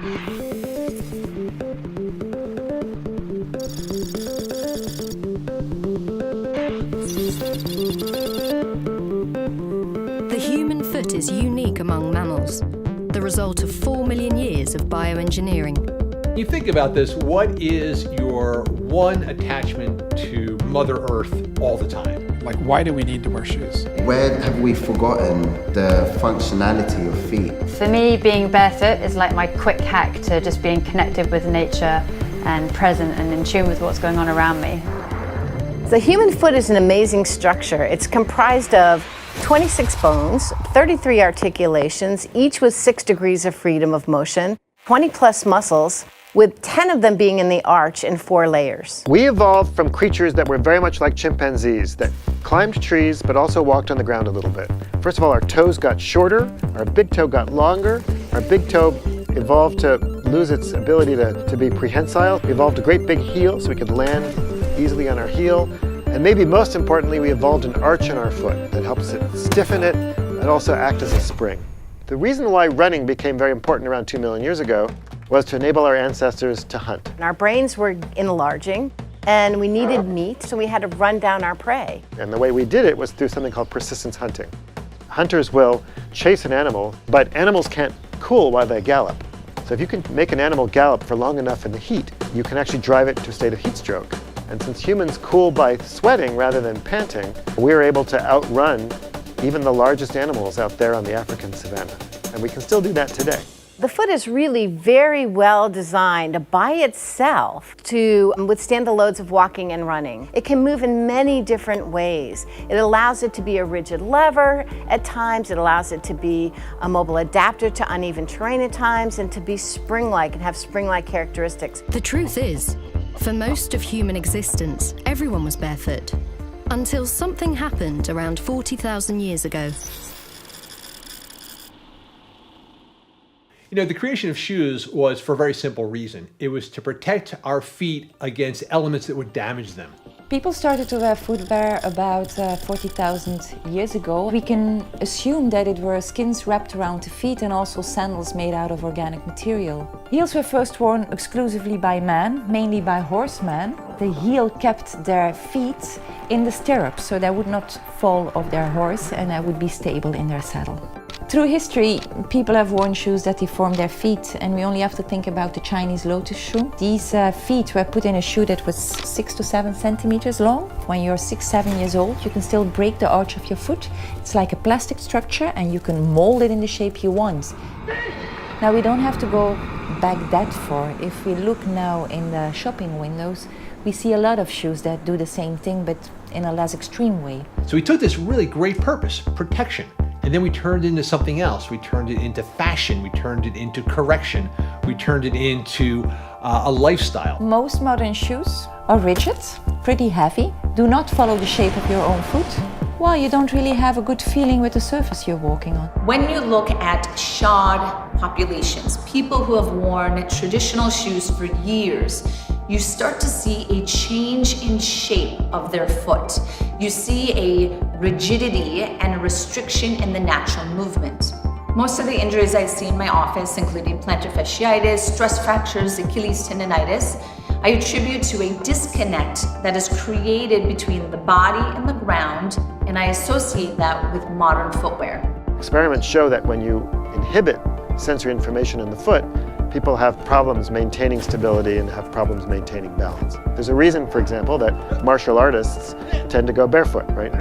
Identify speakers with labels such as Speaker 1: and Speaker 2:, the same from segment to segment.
Speaker 1: The human foot is unique among mammals, the result of 4 million years of bioengineering.
Speaker 2: You think about this, what is your one attachment to Mother Earth all the time?
Speaker 3: Like, why do we need to wear shoes?
Speaker 4: Where have we forgotten the functionality of feet?
Speaker 5: For me, being barefoot is like my quick hack to just being connected with nature and present and in tune with what's going on around me.
Speaker 6: The human foot is an amazing structure. It's comprised of 26 bones, 33 articulations, each with 6 degrees of freedom of motion, 20 plus muscles, with 10 of them being in the arch in 4 layers.
Speaker 7: We evolved from creatures that were very much like chimpanzees, that climbed trees but also walked on the ground a little bit. First of all, our toes got shorter, our big toe got longer, our big toe evolved to lose its ability to be prehensile. We evolved a great big heel so we could land easily on our heel. And maybe most importantly, we evolved an arch in our foot that helps it stiffen it and also act as a spring. The reason why running became very important around 2 million years ago was to enable our ancestors to hunt.
Speaker 6: Our brains were enlarging and we needed meat, so we had to run down our prey.
Speaker 7: And the way we did it was through something called persistence hunting. Hunters will chase an animal, but animals can't cool while they gallop. So if you can make an animal gallop for long enough in the heat, you can actually drive it to a state of heat stroke. And since humans cool by sweating rather than panting, we're able to outrun even the largest animals out there on the African savanna. And we can still do that today.
Speaker 6: The foot is really very well designed by itself to withstand the loads of walking and running. It can move in many different ways. It allows it to be a rigid lever at times, it allows it to be a mobile adapter to uneven terrain at times, and to be spring-like and have spring-like characteristics.
Speaker 1: The truth is, for most of human existence, everyone was barefoot, until something happened around 40,000 years ago.
Speaker 2: You know, the creation of shoes was for a very simple reason. It was to protect our feet against elements that would damage them.
Speaker 8: People started to wear footwear about 40,000 years ago. We can assume that it were skins wrapped around the feet and also sandals made out of organic material. Heels were first worn exclusively by men, mainly by horsemen. The heel kept their feet in the stirrups so they would not fall off their horse and they would be stable in their saddle. Through history, people have worn shoes that deform their feet, and we only have to think about the Chinese lotus shoe. These feet were put in a shoe that was 6 to 7 centimeters long. When you're 6, 7 years old, you can still break the arch of your foot. It's like a plastic structure and you can mold it in the shape you want. Now we don't have to go back that far. If we look now in the shopping windows, we see a lot of shoes that do the same thing but in a less extreme way.
Speaker 2: So we took this really great purpose, protection, and then we turned it into something else. We turned it into fashion, we turned it into correction, we turned it into a lifestyle.
Speaker 8: Most modern shoes are rigid, pretty heavy, do not follow the shape of your own foot. Well, you don't really have a good feeling with the surface you're walking on.
Speaker 9: When you look at shod populations, people who have worn traditional shoes for years, you start to see a change in shape of their foot. You see a rigidity and a restriction in the natural movement. Most of the injuries I see in my office, including plantar fasciitis, stress fractures, Achilles tendonitis, I attribute to a disconnect that is created between the body and the ground, and I associate that with modern footwear.
Speaker 7: Experiments show that when you inhibit sensory information in the foot, people have problems maintaining stability and have problems maintaining balance. There's a reason, for example, that martial artists tend to go barefoot, right?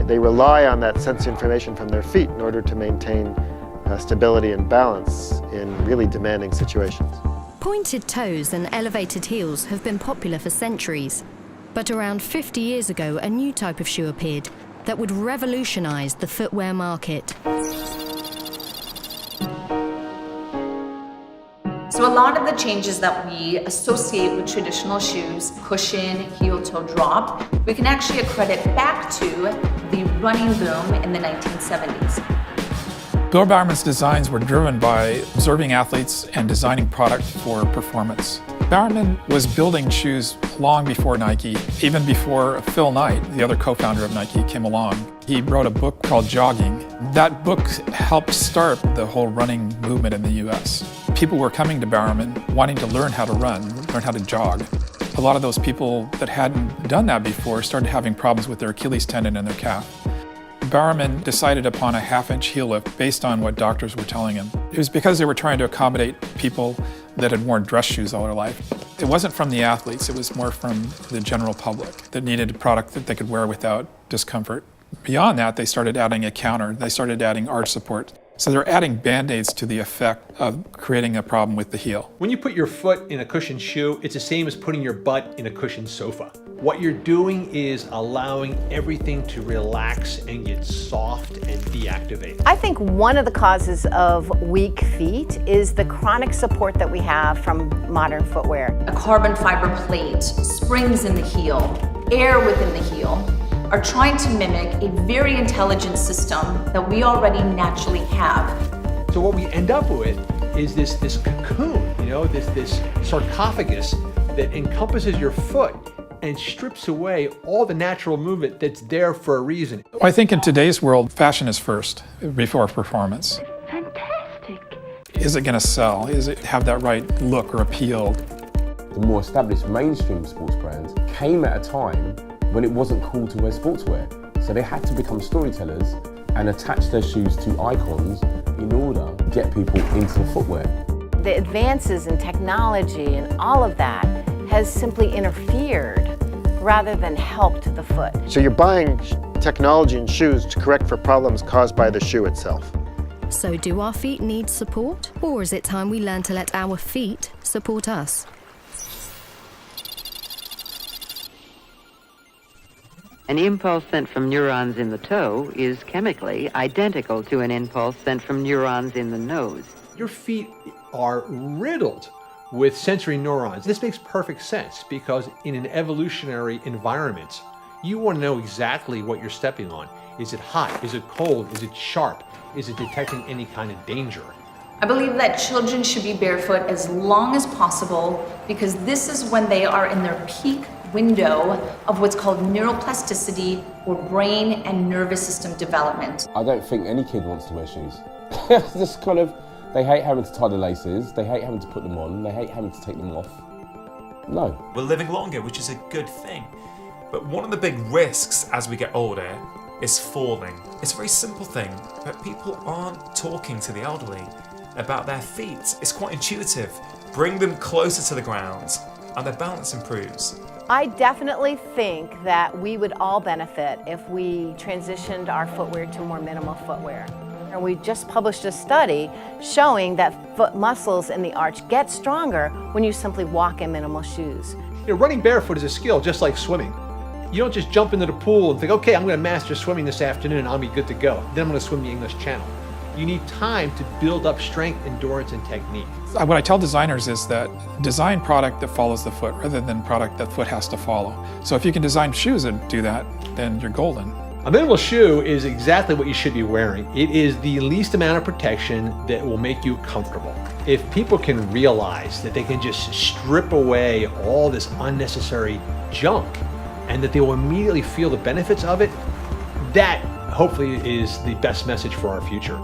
Speaker 7: They rely on that sensory information from their feet in order to maintain stability and balance in really demanding situations.
Speaker 1: Pointed toes and elevated heels have been popular for centuries, but around 50 years ago, a new type of shoe appeared that would revolutionize the footwear market.
Speaker 9: So a lot of the changes that we associate with traditional shoes, cushion, heel-toe drop, we can actually accredit back to the running boom in the 1970s.
Speaker 3: Bill Bowerman's designs were driven by observing athletes and designing product for performance. Bowerman was building shoes long before Nike, even before Phil Knight, the other co-founder of Nike, came along. He wrote a book called Jogging. That book helped start the whole running movement in the US. people were coming to Bowerman wanting to learn how to run, learn how to jog. A lot of those people that hadn't done that before started having problems with their Achilles tendon and their calf. Bowerman decided upon a half-inch heel lift based on what doctors were telling him. It was because they were trying to accommodate people that had worn dress shoes all their life. It wasn't from the athletes, it was more from the general public that needed a product that they could wear without discomfort. Beyond that, they started adding a counter, they started adding arch support. So they're adding Band-Aids to the effect of creating a problem with the heel.
Speaker 2: When you put your foot in a cushioned shoe, it's the same as putting your butt in a cushioned sofa. What you're doing is allowing everything to relax and get soft and deactivate.
Speaker 6: I think one of the causes of weak feet is the chronic support that we have from modern footwear.
Speaker 9: A carbon fiber plate, springs in the heel, air within the heel, are trying to mimic a very intelligent system that we already naturally have.
Speaker 2: So what we end up with is this cocoon, this sarcophagus that encompasses your foot and strips away all the natural movement that's there for a reason.
Speaker 3: I think in today's world, fashion is first before performance.
Speaker 10: Fantastic.
Speaker 3: Is it going to sell? Is it have that right look or appeal?
Speaker 11: The more established mainstream sports brands came at a time when it wasn't cool to wear sportswear. So they had to become storytellers and attach their shoes to icons in order to get people into the footwear.
Speaker 6: The advances in technology and all of that has simply interfered rather than helped the foot.
Speaker 7: So you're buying technology and shoes to correct for problems caused by the shoe itself.
Speaker 1: So do our feet need support? Or is it time we learn to let our feet support us?
Speaker 10: An impulse sent from neurons in the toe is chemically identical to an impulse sent from neurons in the nose.
Speaker 2: Your feet are riddled with sensory neurons. This makes perfect sense because in an evolutionary environment, you want to know exactly what you're stepping on. Is it hot? Is it cold? Is it sharp? Is it detecting any kind of danger?
Speaker 9: I believe that children should be barefoot as long as possible because this is when they are in their peak window of what's called neuroplasticity or brain and nervous system development.
Speaker 11: I don't think any kid wants to wear shoes. Just kind of, they hate having to tie the laces, they hate having to put them on, they hate having to take them off. No.
Speaker 12: We're living longer, which is a good thing. But one of the big risks as we get older is falling. It's a very simple thing, but people aren't talking to the elderly about their feet. It's quite intuitive. Bring them closer to the ground and their balance improves.
Speaker 6: I definitely think that we would all benefit if we transitioned our footwear to more minimal footwear. And we just published a study showing that foot muscles in the arch get stronger when you simply walk in minimal shoes.
Speaker 2: Running barefoot is a skill just like swimming. You don't just jump into the pool and think, okay, I'm going to master swimming this afternoon and I'll be good to go. Then I'm going to swim the English Channel. You need time to build up strength, endurance, and technique.
Speaker 3: What I tell designers is that design product that follows the foot rather than product that foot has to follow. So if you can design shoes that do that, then you're golden.
Speaker 2: A minimal shoe is exactly what you should be wearing. It is the least amount of protection that will make you comfortable. If people can realize that they can just strip away all this unnecessary junk and that they will immediately feel the benefits of it, that hopefully is the best message for our future.